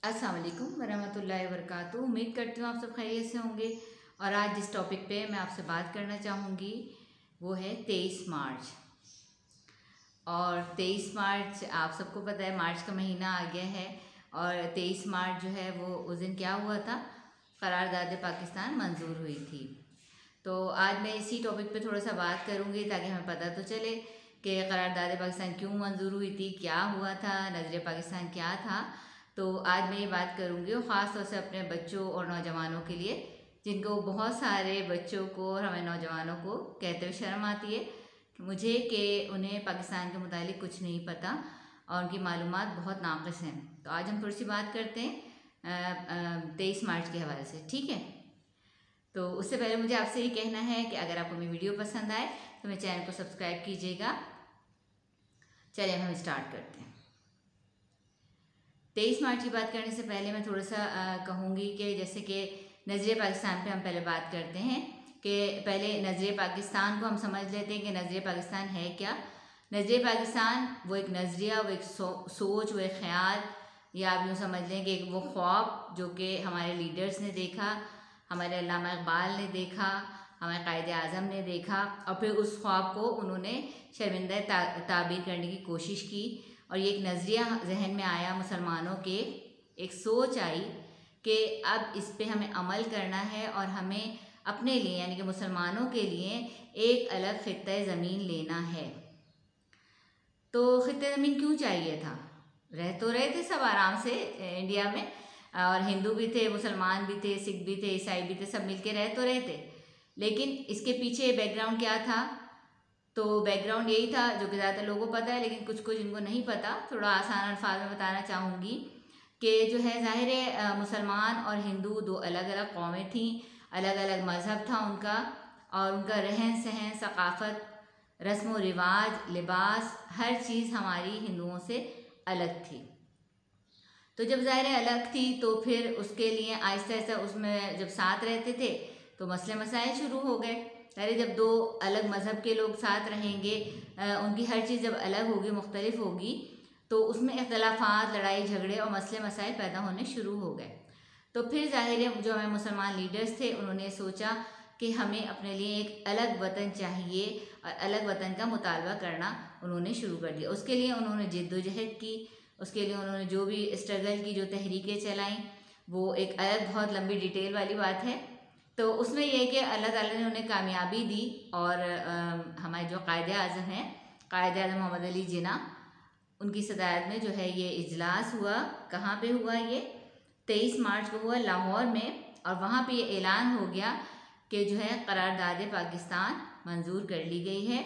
अस्सलाम वालेकुम वरहमतुल्लाहि वबरकातुहू। उम्मीद करती हूँ आप सब खैरियत से होंगे। और आज जिस टॉपिक पे मैं आपसे बात करना चाहूँगी वो है 23 मार्च। और 23 मार्च आप सबको पता है, मार्च का महीना आ गया है। और 23 मार्च जो है वो उस दिन क्या हुआ था, करारदाद पाकिस्तान मंजूर हुई थी। तो आज मैं इसी टॉपिक पे थोड़ा सा बात करूँगी ताकि हमें पता तो चले कि करारदाद पाकिस्तान क्यों मंजूर हुई थी, क्या हुआ था, नज़रिया पाकिस्तान क्या था। तो आज मैं ये बात करूँगी और ख़ास तौर से अपने बच्चों और नौजवानों के लिए, जिनको बहुत सारे बच्चों को और हमें नौजवानों को कहते हुए शर्म आती है मुझे कि उन्हें पाकिस्तान के मुतालिक कुछ नहीं पता और उनकी मालूमात बहुत नाक़िस हैं। तो आज हम थोड़ी सी बात करते हैं 23 मार्च के हवाले से, ठीक है। तो उससे पहले मुझे आपसे ये कहना है कि अगर आपको मेरी वीडियो पसंद आए तो मेरे चैनल को सब्सक्राइब कीजिएगा। चलिए हम स्टार्ट करते हैं। 23 मार्च की बात करने से पहले मैं थोड़ा सा कहूँगी कि जैसे कि नज़रिए पाकिस्तान पे हम पहले बात करते हैं कि पहले नज़रिए पाकिस्तान को हम समझ लेते हैं कि नज़रिए पाकिस्तान है क्या। नज़रिए पाकिस्तान वो एक नज़रिया, वो एक सोच, वो एक ख़्याल, या आप यूँ समझ लें कि वो ख्वाब जो कि हमारे लीडर्स ने देखा, हमारे अल्लामा इक़बाल ने देखा, हमारे कायदे आज़म ने देखा, और फिर उस ख्वाब को उन्होंने शर्मिंदा ताबीर करने की कोशिश की। और ये एक नज़रिया जहन में आया मुसलमानों के, एक सोच आई कि अब इस पे हमें अमल करना है और हमें अपने लिए यानी कि मुसलमानों के लिए एक अलग ख़ित्ता ज़मीन लेना है। तो ख़ित्ता ज़मीन क्यों चाहिए था? रह तो रहे थे सब आराम से इंडिया में, और हिंदू भी थे, मुसलमान भी थे, सिख भी थे, ईसाई भी थे, सब मिलके रह तो रहे थे। लेकिन इसके पीछे बैकग्राउंड क्या था? तो बैकग्राउंड यही था जो कि ज़्यादातर लोगों को पता है, लेकिन कुछ कुछ जिनको नहीं पता, थोड़ा आसान अल्फाज में बताना चाहूँगी कि जो है ज़ाहिर है मुसलमान और हिंदू दो अलग अलग कौमें थीं, अलग अलग मज़हब था उनका, और उनका रहन सहन, सकाफ़त, रस्म व रिवाज, लिबास, हर चीज़ हमारी हिंदुओं से अलग थी। तो जब ज़ाहिर है अलग थी तो फिर उसके लिए आहिस्ता आहिस्ता उसमें जब साथ रहते थे तो मसले मसाइल शुरू हो गए। अरे जब दो अलग मज़हब के लोग साथ रहेंगे, उनकी हर चीज़ जब अलग होगी, मुख्तलिफ होगी, तो उसमें इख्तलाफात, लड़ाई झगड़े और मसले मसाइल पैदा होने शुरू हो गए। तो फिर ज़ाहिर है जो हमें मुसलमान लीडर्स थे उन्होंने सोचा कि हमें अपने लिए एक अलग वतन चाहिए, और अलग वतन का मुतालबा करना उन्होंने शुरू कर दिया। उसके लिए उन्होंने जिद्दोजहद की, उसके लिए उन्होंने जो भी स्ट्रगल की, जो तहरीकें चलाईं, वो एक अलग बहुत लंबी डिटेल वाली बात है। तो उसमें यह है कि अल्लाह ताला ने उन्हें कामयाबी दी, और हमारे जो कायदे आज़म हैं, कायदे आज़म मोहम्मद अली जिन्ना, उनकी सदारत में जो है ये इजलास हुआ। कहाँ पे हुआ? ये 23 मार्च को हुआ लाहौर में, और वहाँ पे ये ऐलान हो गया कि जो है करारदाद पाकिस्तान मंजूर कर ली गई है।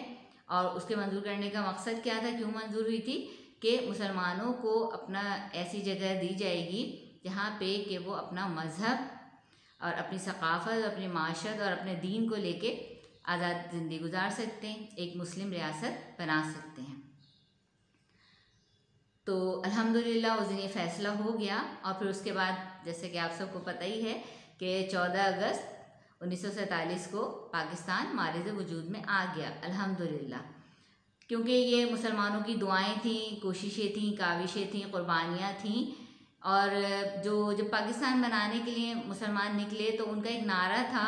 और उसके मंजूर करने का मकसद क्या था, क्यों मंजूर हुई थी? कि मुसलमानों को अपना ऐसी जगह दी जाएगी जहाँ पे कि वो अपना मज़हब और अपनी सकाफ़त, अपनी माशरत और अपने दीन को लेके आज़ाद ज़िंदगी गुजार सकते हैं, एक मुस्लिम रियासत बना सकते हैं। तो अल्हम्दुलिल्लाह उस दिन ये फ़ैसला हो गया। और फिर उसके बाद जैसे कि आप सबको पता ही है कि 14 अगस्त 1947 को पाकिस्तान मारिज़ वजूद में आ गया अल्हम्दुलिल्लाह, क्योंकि ये मुसलमानों की दुआएं थीं, कोशिशें थीं, काविशें थीं, क़ुरबानियाँ थीं। और जब पाकिस्तान बनाने के लिए मुसलमान निकले तो उनका एक नारा था,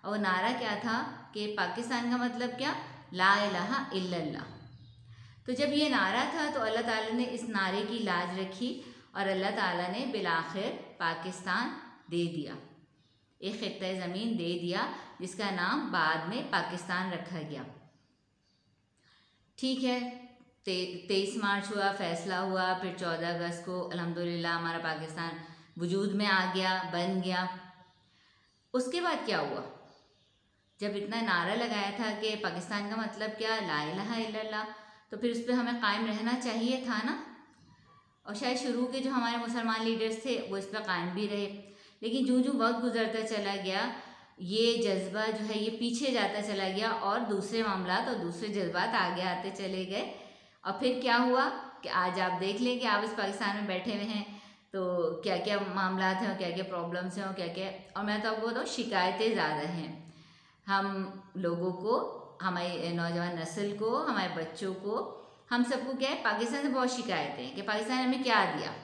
और वो नारा क्या था कि पाकिस्तान का मतलब क्या? ला इलाहा इल्लल्लाह। तो जब ये नारा था तो अल्लाह ताला ने इस नारे की लाज रखी, और अल्लाह ताला ने बिलाखिर पाकिस्तान दे दिया, एक ख़ित्ता ज़मीन दे दिया जिसका नाम बाद में पाकिस्तान रखा गया। ठीक है, 23 मार्च हुआ, फ़ैसला हुआ, फिर 14 अगस्त को अल्हम्दुलिल्लाह हमारा पाकिस्तान वजूद में आ गया, बन गया। उसके बाद क्या हुआ? जब इतना नारा लगाया था कि पाकिस्तान का मतलब क्या? ला इलाहा इल्लल्लाह, तो फिर उस पर हमें कायम रहना चाहिए था ना। और शायद शुरू के जो हमारे मुसलमान लीडर्स थे वो इस पर कायम भी रहे, लेकिन जो जो वक्त गुजरता चला गया ये जज्बा जो है ये पीछे जाता चला गया, और दूसरे मामलात और दूसरे जज्बात आगे आते चले गए। और फिर क्या हुआ कि आज आप देख लें कि आप इस पाकिस्तान में बैठे हुए हैं तो क्या क्या मामलात हैं और क्या क्या प्रॉब्लम्स हैं और क्या क्या, और मैं तो आपको बताऊँ शिकायतें ज़्यादा हैं हम लोगों को, हमारी नौजवान नस्ल को, हमारे बच्चों को, हम सबको क्या है, पाकिस्तान से बहुत शिकायतें हैं कि पाकिस्तान ने हमें क्या दिया।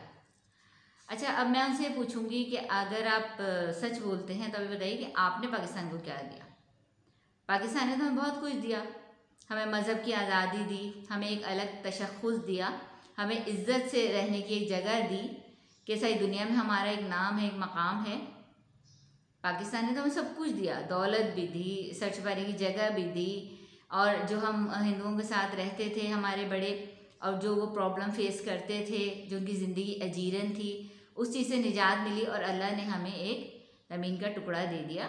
अच्छा, अब मैं उनसे पूछूंगी कि अगर आप सच बोलते हैं तो अभी बताइए कि आपने पाकिस्तान को क्या दिया। पाकिस्तान ने तो हमें बहुत कुछ दिया, हमें मज़हब की आज़ादी दी, हमें एक अलग तशख़्ख़ुस दिया, हमें इज़्ज़त से रहने की एक जगह दी कि सारी दुनिया में हमारा एक नाम है, एक मकाम है। पाकिस्तान ने तो हमें सब कुछ दिया, दौलत भी दी, सर छुपाने की जगह भी दी, और जो हम हिंदुओं के साथ रहते थे हमारे बड़े, और जो वो प्रॉब्लम फेस करते थे, जो उनकी ज़िंदगी अजीरन थी, उस चीज़ से निजात मिली और अल्लाह ने हमें एक ज़मीन का टुकड़ा दे दिया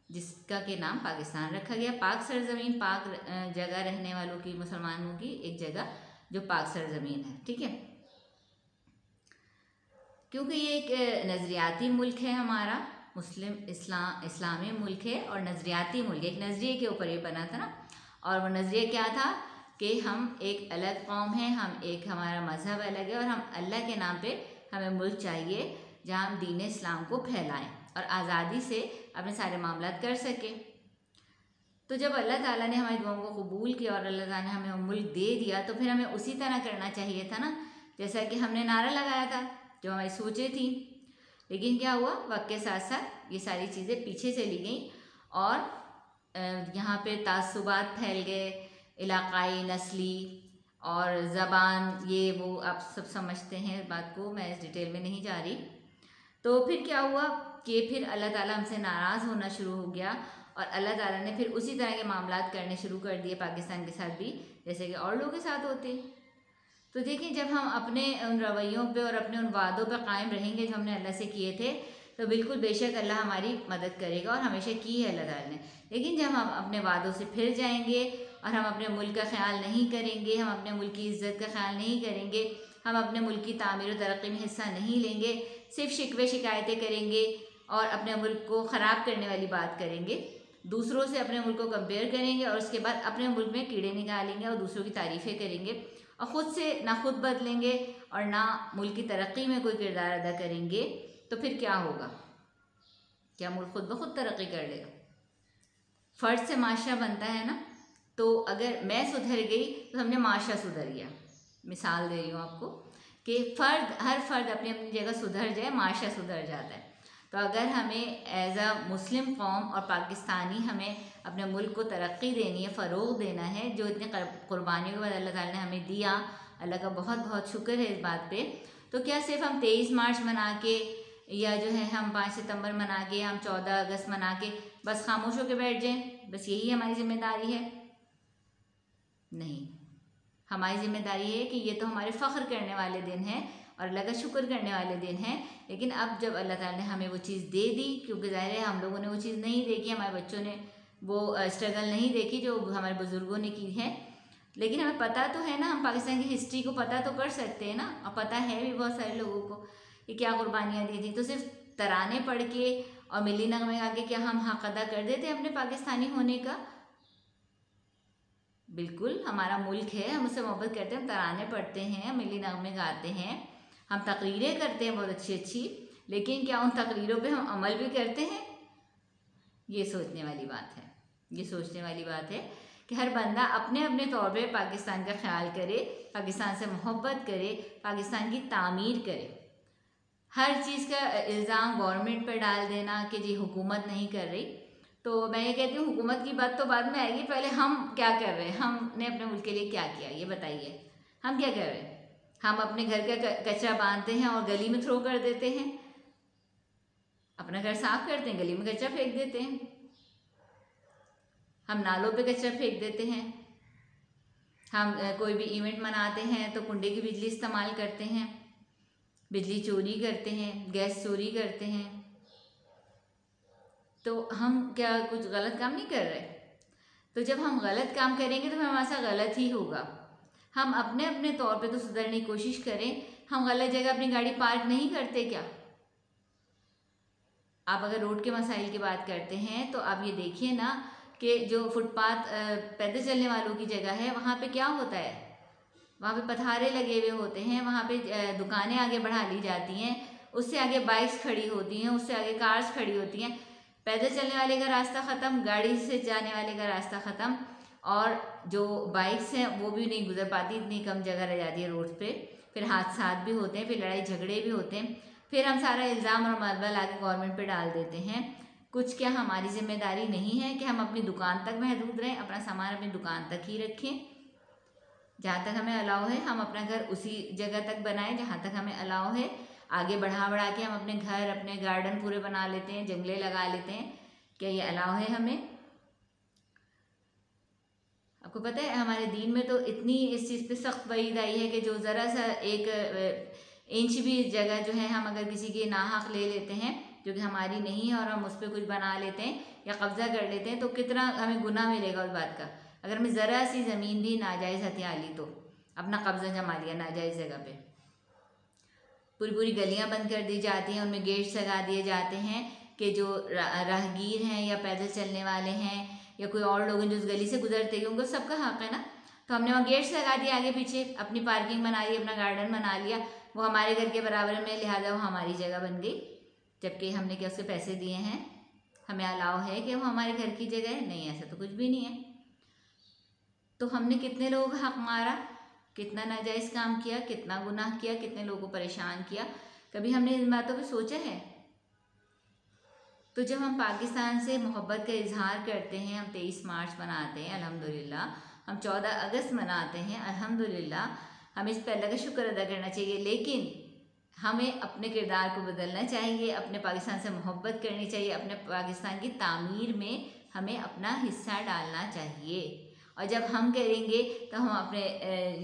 जिसका के नाम पाकिस्तान रखा गया। पाक सरजमीन, पाक जगह, रहने वालों की, मुसलमानों की एक जगह जो पाक सरजमीन है, ठीक है। क्योंकि ये एक नज़रियाती मुल्क है हमारा, मुस्लिम इस्लामी मुल्क है और नज़रियाती मुल्क, एक नज़रिए के ऊपर ये बना था ना। और वो नज़रिया क्या था कि हम एक अलग कौम हैं, हम एक, हमारा मज़हब अलग है और हम अल्लाह के नाम पे हमें मुल्क चाहिए जहाँ हम दीन इस्लाम को फैलाएं और आज़ादी से अपने सारे मामला कर सकें। तो जब अल्लाह ताला ने हमारी दुआओं को कबूल किया और अल्लाह ताला ने हमें मुल्क दे दिया, तो फिर हमें उसी तरह करना चाहिए था ना, जैसा कि हमने नारा लगाया था, जो हमारी सोचें थी। लेकिन क्या हुआ, वक्त के साथ साथ ये सारी चीज़ें पीछे चली गई और यहाँ पे तासुबात फैल गए, इलाकाई, नस्ली और ज़बान, ये वो आप सब समझते हैं इस बात को, मैं इस डिटेल में नहीं जा रही। तो फिर क्या हुआ कि फिर अल्लाह ताला हमसे नाराज़ होना शुरू हो गया और अल्लाह ताला ने फिर उसी तरह के मामलात करने शुरू कर दिए पाकिस्तान के साथ भी, जैसे कि और लोगों के साथ होते। तो देखिए, जब हम अपने उन रवैयों पे और अपने उन वादों पे कायम रहेंगे जो हमने अल्लाह से किए थे, तो बिल्कुल बेशक अल्लाह हमारी मदद करेगा और हमेशा की है अल्लाह ताला ने। लेकिन जब हम अपने वादों से फिर जाएंगे और हम अपने मुल्क का ख्याल नहीं करेंगे, हम अपने मुल्क की इज़्ज़त का ख्याल नहीं करेंगे, हम अपने मुल्क की तामीर और तरक्की में हिस्सा नहीं लेंगे, सिर्फ शिकवे शिकायतें करेंगे और अपने मुल्क को ख़राब करने वाली बात करेंगे, दूसरों से अपने मुल्क को कंपेयर करेंगे और उसके बाद अपने मुल्क में कीड़े निकालेंगे और दूसरों की तारीफ़ें करेंगे और ख़ुद से ना खुद बदलेंगे और ना मुल्क की तरक्की में कोई किरदार अदा करेंगे, तो फिर क्या होगा? क्या मुल्क खुद ब खुद तरक्की कर लेगा? फ़र्द से माशरा बनता है ना। तो अगर मैं सुधर गई तो हमने माशरा सुधर गया। मिसाल दे रही हूँ आपको कि हर फ़र्द अपनी अपनी जगह सुधर जाए, माशरा सुधर जाता है। तो अगर हमें एज अ मुस्लिम कौम और पाकिस्तानी हमें अपने मुल्क को तरक्की देनी है, फ़रोग़ देना है, जो इतने कुर्बानियों के बाद अल्लाह ताला ने हमें दिया, अल्लाह का बहुत बहुत शुक्र है इस बात पे। तो क्या सिर्फ हम 23 मार्च मना के या जो है हम 5 सितंबर मना के, हम 14 अगस्त मना के बस खामोश होकर बैठ जाएं, बस यही हमारी ज़िम्मेदारी है? नहीं, हमारी ज़िम्मेदारी है कि ये तो हमारे फ़ख्र करने वाले दिन हैं और अल्लाह का शुक्र करने वाले दिन हैं। लेकिन अब जब अल्लाह ताला ने हमें वो चीज़ दे दी, क्योंकि ज़ाहिर है हम लोगों ने वो चीज़ नहीं देखी, हमारे बच्चों ने वो स्ट्रगल नहीं देखी जो हमारे बुज़ुर्गों ने की है, लेकिन हमें पता तो है ना, हम पाकिस्तान की हिस्ट्री को पता तो कर सकते हैं ना, और पता है भी बहुत सारे लोगों को कि क्या कुर्बानियाँ दी थी। तो सिर्फ तराने पढ़ के और मिली नगमे गा के क्या हम हक़ अदा कर देते हैं अपने पाकिस्तानी होने का? बिल्कुल, हमारा मुल्क है, हम उससे मोहब्बत करते हैं, हम तराने पढ़ते हैं, मिली नगमे गाते हैं, हम तकरीरें करते हैं बहुत अच्छी अच्छी, लेकिन क्या उन तकरीरों पे हम अमल भी करते हैं? ये सोचने वाली बात है। ये सोचने वाली बात है कि हर बंदा अपने अपने तौर पे पाकिस्तान का ख्याल करे, पाकिस्तान से मोहब्बत करे, पाकिस्तान की तामीर करे। हर चीज़ का इल्ज़ाम गवर्नमेंट पर डाल देना कि जी हुकूमत नहीं कर रही, तो मैं ये कहती हूँ हुकूमत की बात तो बाद में आएगी, पहले हम क्या कर रहे हैं, हमने अपने मुल्क के लिए क्या किया, ये बताइए। हम क्या कर रहे हैं? हम अपने घर का कचरा बांधते हैं और गली में थ्रो कर देते हैं, अपना घर साफ करते हैं, गली में कचरा फेंक देते हैं, हम नालों पे कचरा फेंक देते हैं, हम कोई भी इवेंट मनाते हैं तो कुंडे की बिजली इस्तेमाल करते हैं, बिजली चोरी करते हैं, गैस चोरी करते हैं। तो हम क्या कुछ गलत काम नहीं कर रहे? तो जब हम गलत काम करेंगे तो हमारे साथ गलत ही होगा। हम अपने अपने तौर पे तो सुधरने की कोशिश करें। हम गलत जगह अपनी गाड़ी पार्क नहीं करते क्या? आप अगर रोड के मसाइल की बात करते हैं तो आप ये देखिए ना कि जो फुटपाथ पैदल चलने वालों की जगह है, वहाँ पे क्या होता है? वहाँ पे पथारे लगे हुए होते हैं, वहाँ पे दुकानें आगे बढ़ा ली जाती हैं, उससे आगे बाइक्स खड़ी होती हैं, उससे आगे कार्स खड़ी होती हैं। पैदल चलने वाले का रास्ता ख़त्म, गाड़ी से जाने वाले का रास्ता ख़त्म, और जो बाइक्स हैं वो भी नहीं गुजर पाती, इतनी कम जगह रह जाती है रोड पे। फिर हादसात भी होते हैं, फिर लड़ाई झगड़े भी होते हैं। फिर हम सारा इल्ज़ाम और मलबा लाके गवर्नमेंट पे डाल देते हैं। कुछ क्या हमारी जिम्मेदारी नहीं है कि हम अपनी दुकान तक महदूद रहें, अपना सामान अपनी दुकान तक ही रखें, जहाँ तक हमें अलाउ है हम अपना घर उसी जगह तक बनाएं जहाँ तक हमें अलाउ है। आगे बढ़ा के हम अपने घर, अपने गार्डन पूरे बना लेते हैं, जंगले लगा लेते हैं, क्या ये अलाउ है हमें? आपको पता है हमारे दीन में तो इतनी इस चीज़ पे सख्त वईद आई है कि जो ज़रा सा एक इंच भी जगह जो है हम अगर किसी की नाहक ले लेते हैं जो कि हमारी नहीं है और हम उस पर कुछ बना लेते हैं या कब्ज़ा कर लेते हैं तो कितना हमें गुनाह मिलेगा उस बात का। अगर हमें ज़रा सी ज़मीन भी नाजायज़ हथिया ली तो अपना कब्ज़ा जमा लिया नाजायज़ जगह पे, पूरी गलियां बंद कर दी जाती हैं, उनमें गेट्स लगा दिए जाते हैं कि जो राहगीर हैं या पैदल चलने वाले हैं या कोई और लोग हैं जो उस गली से गुजरते हैं उनको सबका हक है ना। तो हमने वहाँ गेट्स लगा दिए आगे पीछे, अपनी पार्किंग बना ली, अपना गार्डन बना लिया, वो हमारे घर के बराबर में, लिहाजा वो हमारी जगह बन गई, जबकि हमने क्या उसके पैसे दिए हैं, हमें अलाउ है कि वो हमारे घर की जगह है? नहीं, ऐसा तो कुछ भी नहीं है। तो हमने कितने लोगों का हक मारा, कितना नाजायज़ काम किया, कितना गुनाह किया, कितने लोगों को परेशान किया, कभी हमने इन बातों पे सोचा है? तो जब हम पाकिस्तान से मोहब्बत का इजहार करते हैं, हम 23 मार्च मनाते हैं अल्हम्दुलिल्लाह, हम 14 अगस्त मनाते हैं अल्हम्दुलिल्लाह, हमें इस पर अल्लाह का शुक्र अदा करना चाहिए, लेकिन हमें अपने किरदार को बदलना चाहिए, अपने पाकिस्तान से मोहब्बत करनी चाहिए, अपने पाकिस्तान की तामीर में हमें अपना हिस्सा डालना चाहिए। और जब हम करेंगे तो हम अपने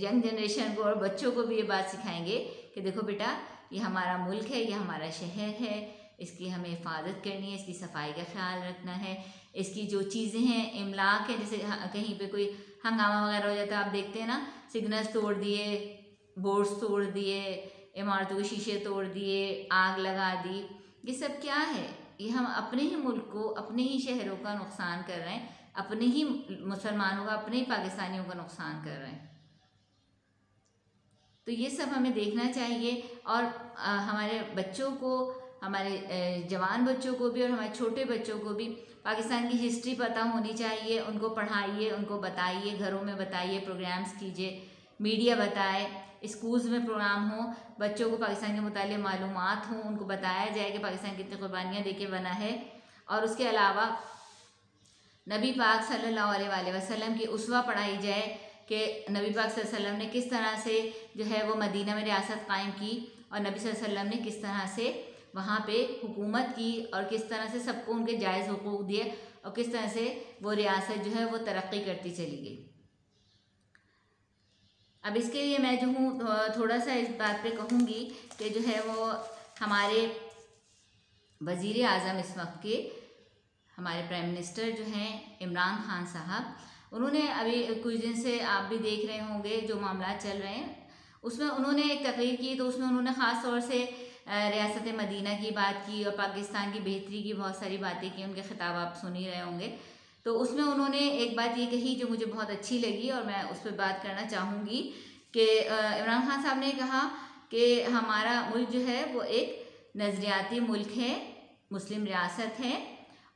यंग जनरेशन को और बच्चों को भी ये बात सिखाएंगे कि देखो बेटा, ये हमारा मुल्क है, ये हमारा शहर है, इसकी हमें हिफाजत करनी है, इसकी सफाई का ख्याल रखना है, इसकी जो चीज़ें हैं, इमलाक है, जैसे कहीं पे कोई हंगामा वगैरह हो जाता है, आप देखते हैं ना, सिग्नल्स तोड़ दिए, बोर्ड्स तोड़ दिए, इमारतों के शीशे तोड़ दिए, आग लगा दी, ये सब क्या है? ये हम अपने ही मुल्क को, अपने ही शहरों का नुकसान कर रहे हैं, अपने ही मुसलमानों का, अपने ही पाकिस्तानियों का नुकसान कर रहे हैं। तो ये सब हमें देखना चाहिए और हमारे बच्चों को, हमारे जवान बच्चों को भी और हमारे छोटे बच्चों को भी पाकिस्तान की हिस्ट्री पता होनी चाहिए। उनको पढ़ाइए, उनको बताइए, घरों में बताइए, प्रोग्राम्स कीजिए, मीडिया बताए, स्कूल्स में प्रोग्राम हो, बच्चों को पाकिस्तान के मुतालिक मालूमात हो, उनको बताया जाए कि पाकिस्तान कितनी कुर्बानियाँ देके बना है। और उसके अलावा नबी पाक सल्लल्लाहु अलैहि वसल्लम की उसवा पढ़ाई जाए कि नबी पाक सल्लल्लाहु अलैहि वसल्लम ने किस तरह से जो है वो मदीना में रियासत कायम की और नबी सल्लल्लाहु अलैहि वसल्लम ने किस तरह से वहाँ पे हुकूमत की और किस तरह से सबको उनके जायज़ हुकूक दिए और किस तरह से वो रियासत जो है वो तरक्की करती चली गई। अब इसके लिए मैं जो हूँ थोड़ा सा इस बात पे कहूँगी कि जो है वो हमारे वज़ीर आज़म इस वक्त के, हमारे प्राइम मिनिस्टर जो हैं इमरान खान साहब, उन्होंने अभी कुछ दिन से आप भी देख रहे होंगे जो मामला चल रहे हैं, उसमें उन्होंने एक तकरीर की, तो उसमें उन्होंने ख़ास तौर से रियासत मदीना की बात की और पाकिस्तान की बेहतरी की बहुत सारी बातें की, उनके खिताब आप सुन ही रहे होंगे। तो उसमें उन्होंने एक बात ये कही जो मुझे बहुत अच्छी लगी और मैं उस पर बात करना चाहूँगी कि इमरान खान साहब ने कहा कि हमारा मुल्क जो है वो एक नज़रियाती मुल्क है, मुस्लिम रियासत है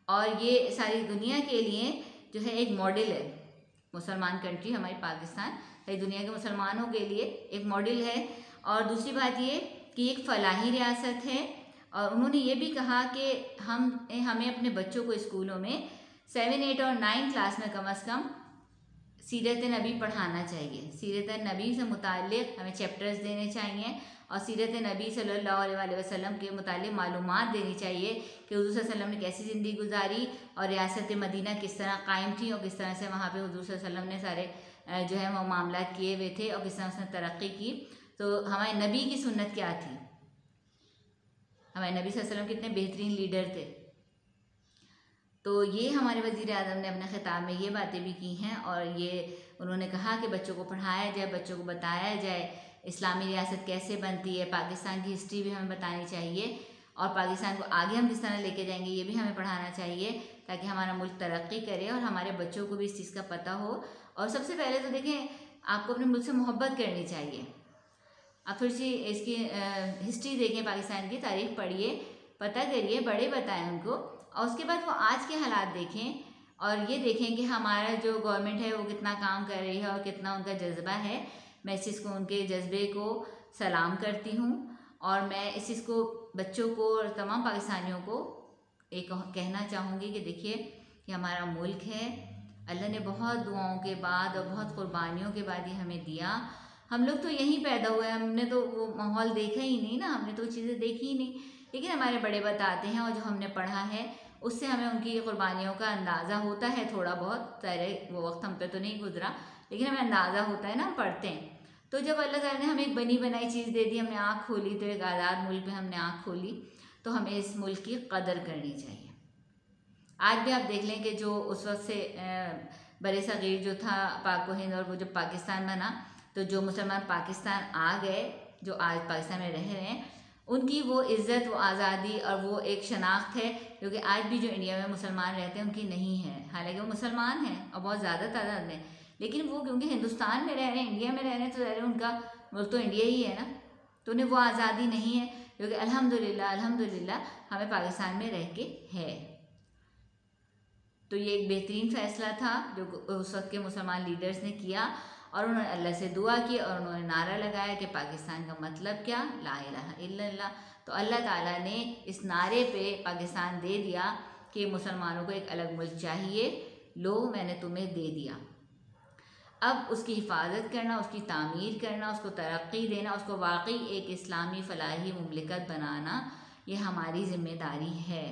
और ये सारी दुनिया के लिए जो है एक मॉडल है। मुसलमान कंट्री हमारी पाकिस्तान सारी दुनिया के मुसलमानों के लिए एक मॉडल है। और दूसरी बात ये कि एक फ़लाही रियासत है। और उन्होंने ये भी कहा कि हमें अपने बच्चों को स्कूलों में 7, 8 और 9 क्लास में कम से कम सीरत नबी पढ़ाना चाहिए। सीरत नबी से मुताल्लिक़ हमें चैप्टर्स देने चाहिए और सीरत नबी सल्लल्लाहु अलैहि वसल्लम के मुताल्लिक़ मालूमात देनी चाहिए कि हुज़ूर सल्लल्लाहु अलैहि वसल्लम ने कैसी ज़िंदगी गुजारी और रियासत मदीना किस तरह कायम थी और किस तरह से वहाँ पे हुज़ूर सल्लल्लाहु अलैहि वसल्लम ने सारे जो है वो मामलात किए हुए थे और किस तरह उसने तरक्की की। तो हमारे नबी की सुन्नत क्या थी, हमारे नबी सल्लल्लाहु अलैहि वसल्लम कितने बेहतरीन लीडर थे। तो ये हमारे वज़ीर आज़म ने अपने ख़िताब में ये बातें भी की हैं और ये उन्होंने कहा कि बच्चों को पढ़ाया जाए, बच्चों को बताया जाए इस्लामी रियासत कैसे बनती है, पाकिस्तान की हिस्ट्री भी हमें बतानी चाहिए और पाकिस्तान को आगे हम किस तरह लेके जाएंगे ये भी हमें पढ़ाना चाहिए ताकि हमारा मुल्क तरक्की करे और हमारे बच्चों को भी इस चीज़ का पता हो। और सबसे पहले तो देखें, आपको अपने मुल्क से मोहब्बत करनी चाहिए। आप थोड़ी सी इसकी हिस्ट्री देखें, पाकिस्तान की तारीख़ पढ़िए, पता करिए, बड़े बताएं उनको और उसके बाद वो आज के हालात देखें और ये देखें कि हमारा जो गवर्नमेंट है वो कितना काम कर रही है और कितना उनका जज्बा है। मैं इस चीज़ को, उनके जज्बे को सलाम करती हूँ और मैं इस चीज़ को बच्चों को और तमाम पाकिस्तानियों को एक कहना चाहूँगी कि देखिए, ये हमारा मुल्क है, अल्लाह ने बहुत दुआओं के बाद और बहुत कुर्बानियों के बाद ये हमें दिया। हम लोग तो यहीं पैदा हुए, हमने तो वो माहौल देखा ही नहीं ना, हमने तो चीज़ें देखी ही नहीं, लेकिन हमारे बड़े बताते हैं और जो हमने पढ़ा है उससे हमें उनकी कुर्बानियों का अंदाज़ा होता है थोड़ा बहुत। सारे वो वक्त हम पे तो नहीं गुजरा, लेकिन हमें अंदाज़ा होता है ना, हम पढ़ते हैं। तो जब अल्लाह ताला ने हमें एक बनी बनाई चीज़ दे दी, हमने आँख खोली, तो एक आज़ाद मुल्क में हमने आँख खोली, तो हमें इस मुल्क की कदर करनी चाहिए। आज भी आप देख लें कि जो उस वक्त से बरे सगीर जो था पाक व हिंद, और वो जब पाकिस्तान बना, तो जो मुसलमान पाकिस्तान आ गए, जो आज पाकिस्तान में रह रहे हैं, उनकी वो इज़्ज़त, वो आज़ादी और वो एक शनाख्त है जो कि आज भी जो इंडिया में मुसलमान रहते हैं उनकी नहीं है। हालांकि वो मुसलमान हैं और बहुत ज़्यादा तादाद में, लेकिन वो क्योंकि हिंदुस्तान में रह रहे हैं, इंडिया में रह रहे हैं, तो ज़ाहिर उनका मुल्क तो इंडिया ही है ना, तो उन्हें वो आज़ादी नहीं है जो कि अल्हम्दुलिल्लाह अल्हम्दुलिल्लाह हमें पाकिस्तान में रह के है। तो ये एक बेहतरीन फ़ैसला था जो उस वक्त के मुसलमान लीडर्स ने किया, और उन्होंने अल्लाह से दुआ की और उन्होंने नारा लगाया कि पाकिस्तान का मतलब क्या, ला इलाहा इल्लल्लाह। तो अल्लाह ताला ने इस नारे पे पाकिस्तान दे दिया कि मुसलमानों को एक अलग मुल्क चाहिए, लो मैंने तुम्हें दे दिया। अब उसकी हिफाजत करना, उसकी तामीर करना, उसको तरक्की देना, उसको वाकई एक इस्लामी फ़लाही मुमलिकत बनाना, ये हमारी ज़िम्मेदारी है।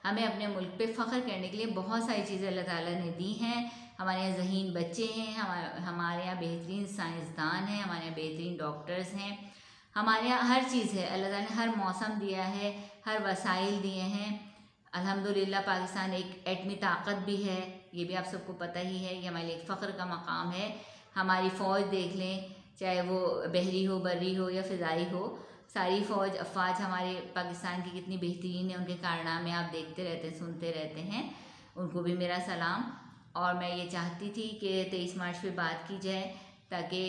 हमें अपने मुल्क पे फ़ख्र करने के लिए बहुत सारी चीज़ें अल्लाह ताला ने दी हैं। हमारे यहाँ ज़हीन बच्चे हैं, हमारे यहाँ बेहतरीन साइंसदान हैं, हमारे यहाँ बेहतरीन डॉक्टर्स हैं, हमारे यहाँ हर चीज़ है। अल्लाह ताला ने हर मौसम दिया है, हर वसाइल दिए हैं। अल्हम्दुलिल्लाह पाकिस्तान एक एटमी ताकत भी है, ये भी आप सबको पता ही है, ये हमारे लिए एक फ़ख्र का मकाम है। हमारी फ़ौज देख लें, चाहे वो बहरी हो, बर्री हो या फ़िज़ाई हो, सारी फ़ौज अफवाज हमारे पाकिस्तान की कितनी बेहतरीन है, उनके कारनामे आप देखते रहते हैं, सुनते रहते हैं, उनको भी मेरा सलाम। और मैं ये चाहती थी कि 23 मार्च पे बात की जाए, ताकि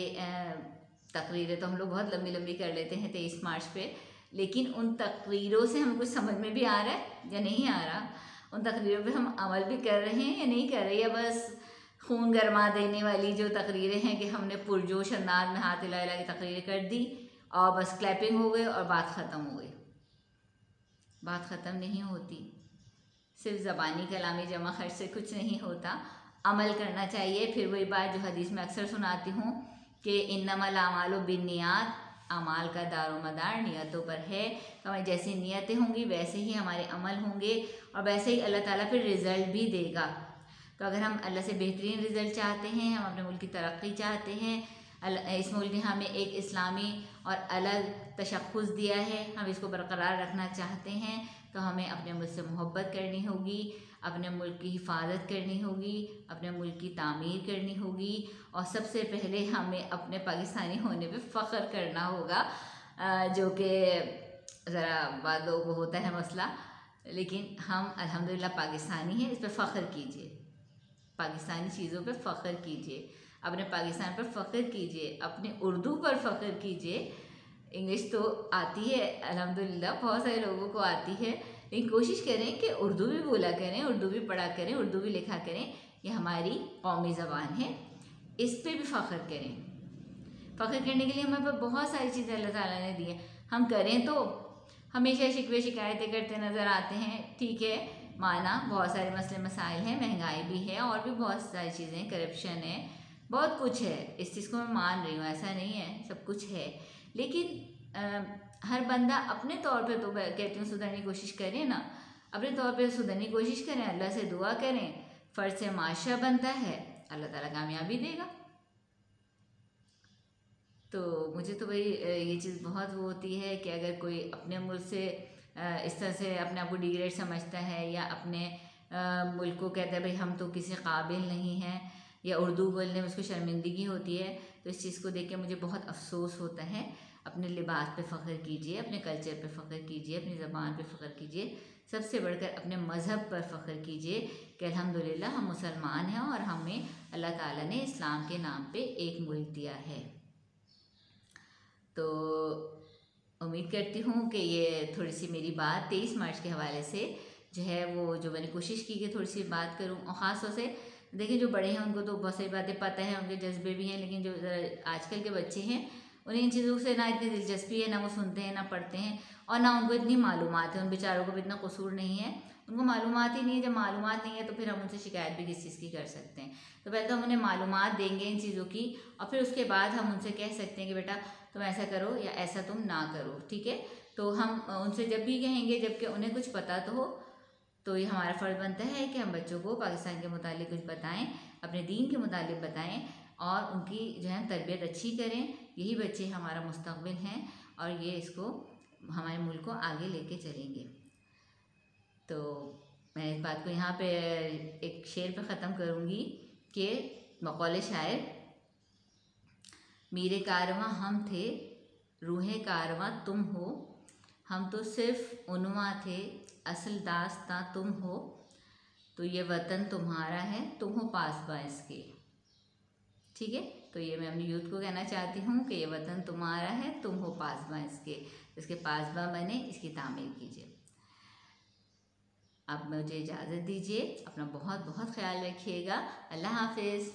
तकरीरें तो हम लोग बहुत लंबी लंबी कर लेते हैं 23 मार्च पे, लेकिन उन तकरीरों से हमें कुछ समझ में भी आ रहा है या नहीं आ रहा, उन तकरीरों पे हम अमल भी कर रहे हैं या नहीं कर रहे, या बस खून गरमा देने वाली जो तकरीरें हैं कि हमने पुरजोश अंदाज में हाथ हिला हिला की तकरीरें कर दी और बस क्लैपिंग हो गई और बात ख़त्म हो गई। बात ख़त्म नहीं होती, सिर्फ ज़बानी कलामी जमा खर्च से कुछ नहीं होता, अमल करना चाहिए। फिर वही बात जो हदीस में अक्सर सुनाती हूँ कि इन्नमल आमालु बिन्नियात, अमाल का दारोमदार नियतों पर है। तो हमारी जैसी नियतें होंगी वैसे ही हमारे अमल होंगे, और वैसे ही अल्लाह ताला फिर रिज़ल्ट भी देगा। तो अगर हम अल्लाह से बेहतरीन रिज़ल्ट चाहते हैं, हम अपने मुल्क की तरक्की चाहते हैं, इस मुल्क ने हमें एक इस्लामी और अलग तशख़्ख़ुस दिया है, हम इसको बरकरार रखना चाहते हैं, तो हमें अपने मुल्क से मोहब्बत करनी होगी, अपने मुल्क की हिफाजत करनी होगी, अपने मुल्क की तामीर करनी होगी, और सबसे पहले हमें अपने पाकिस्तानी होने पे फ़ख्र करना होगा, जो कि ज़रा बाद लोगों को होता है मसला, लेकिन हम अल्हम्दुलिल्लाह पाकिस्तानी हैं, इस पर फ़ख्र कीजिए, पाकिस्तानी चीज़ों पे फ़ख्र कीजिए, अपने पाकिस्तान पर फ़ख्र कीजिए, अपने उर्दू पर फ़ख्र कीजिए। इंग्लिश तो आती है अल्हम्दुलिल्लाह, बहुत सारे लोगों को आती है, लेकिन कोशिश करें कि उर्दू भी बोला करें, उर्दू भी पढ़ा करें, उर्दू भी लिखा करें। ये हमारी कौमी ज़बान है, इस पर भी फ़ख्र करें। फ़ख्र करने के लिए हमारे पास बहुत सारी चीज़ें अल्लाह ताला ने दी हैं, हम करें तो। हमेशा शिकवे शिकायतें करते नज़र आते हैं, ठीक है, माना बहुत सारे मसले मसाइल हैं, महंगाई भी है और भी बहुत सारी चीज़ें, करप्शन है, बहुत कुछ है, इस चीज़ को मैं मान रही हूँ, ऐसा नहीं है, सब कुछ है, लेकिन हर बंदा अपने तौर पे, तो कहती हूँ सुधरने की कोशिश करें ना, अपने तौर पे सुधरने की कोशिश करें, अल्लाह से दुआ करें, फ़र्ज से माशरा बनता है, अल्लाह ताला कामयाबी देगा। तो मुझे तो भाई ये चीज़ बहुत वो होती है कि अगर कोई अपने मुल्क से इस तरह से अपने आप को डिग्रेड समझता है, या अपने मुल्क को कहता है भाई हम तो किसी काबिल नहीं हैं, या उर्दू बोलने में उसको शर्मिंदगी होती है, तो इस चीज़ को देख के मुझे बहुत अफसोस होता है। अपने लिबास पे फ़ख्र कीजिए, अपने कल्चर पे फ़ख्र कीजिए, अपनी ज़बान पे फ़ख्र कीजिए, सबसे बढ़कर अपने मज़हब पर फ़ख्र कीजिए कि अल्हम्दुलिल्लाह हम मुसलमान हैं और हमें अल्लाह ताला ने इस्लाम के नाम पे एक मुल्क दिया है। तो उम्मीद करती हूँ कि ये थोड़ी सी मेरी बात 23 मार्च के हवाले से जो है, वो जो मैंने कोशिश की कि थोड़ी सी बात करूँ, और ख़ास तौर से देखिए जो बड़े हैं उनको तो बहुत सारी बातें पता है, उनके जज्बे भी हैं, लेकिन जो आजकल के बच्चे हैं उन्हें इन चीज़ों से ना इतनी दिलचस्पी है, ना वो सुनते हैं, ना पढ़ते हैं, और ना उनको इतनी मालूमात है। उन बेचारों को भी इतना कसूर नहीं है, उनको मालूमात ही नहीं है। जब मालूमात नहीं है तो फिर हम उनसे शिकायत भी किस चीज़ की कर सकते हैं। तो पहले तो हम उन्हें मालूमात देंगे इन चीज़ों की, और फिर उसके बाद हम उनसे कह सकते हैं कि बेटा तुम ऐसा करो या ऐसा तुम ना करो, ठीक है। तो हम उनसे जब भी कहेंगे जबकि उन्हें कुछ पता तो हो, तो ये हमारा फ़र्ज़ बनता है कि हम बच्चों को पाकिस्तान के मुतालिक कुछ बताएं, अपने दीन के मुतालिक बताएं, और उनकी जो है तरबियत अच्छी करें। यही बच्चे हमारा मुस्तक़बिल हैं, और ये इसको हमारे मुल्क को आगे लेके चलेंगे। तो मैं इस बात को यहाँ पे एक शेर पे ख़त्म करूँगी कि बक़ौल शायर, मीरे कारवां हम थे, रूहे कारवां तुम हो, हम तो सिर्फ उन्वा थे, असल दास्तां तुम हो, तो ये वतन तुम्हारा है, तुम हो पासबा इसके, ठीक है। तो ये मैं अपनी यूथ को कहना चाहती हूँ कि ये वतन तुम्हारा है, तुम हो पासबा इसके, इसके पासबा बने, इसकी तामीर कीजिए। अब मुझे इजाज़त दीजिए, अपना बहुत बहुत ख्याल रखिएगा। अल्लाह हाफिज़।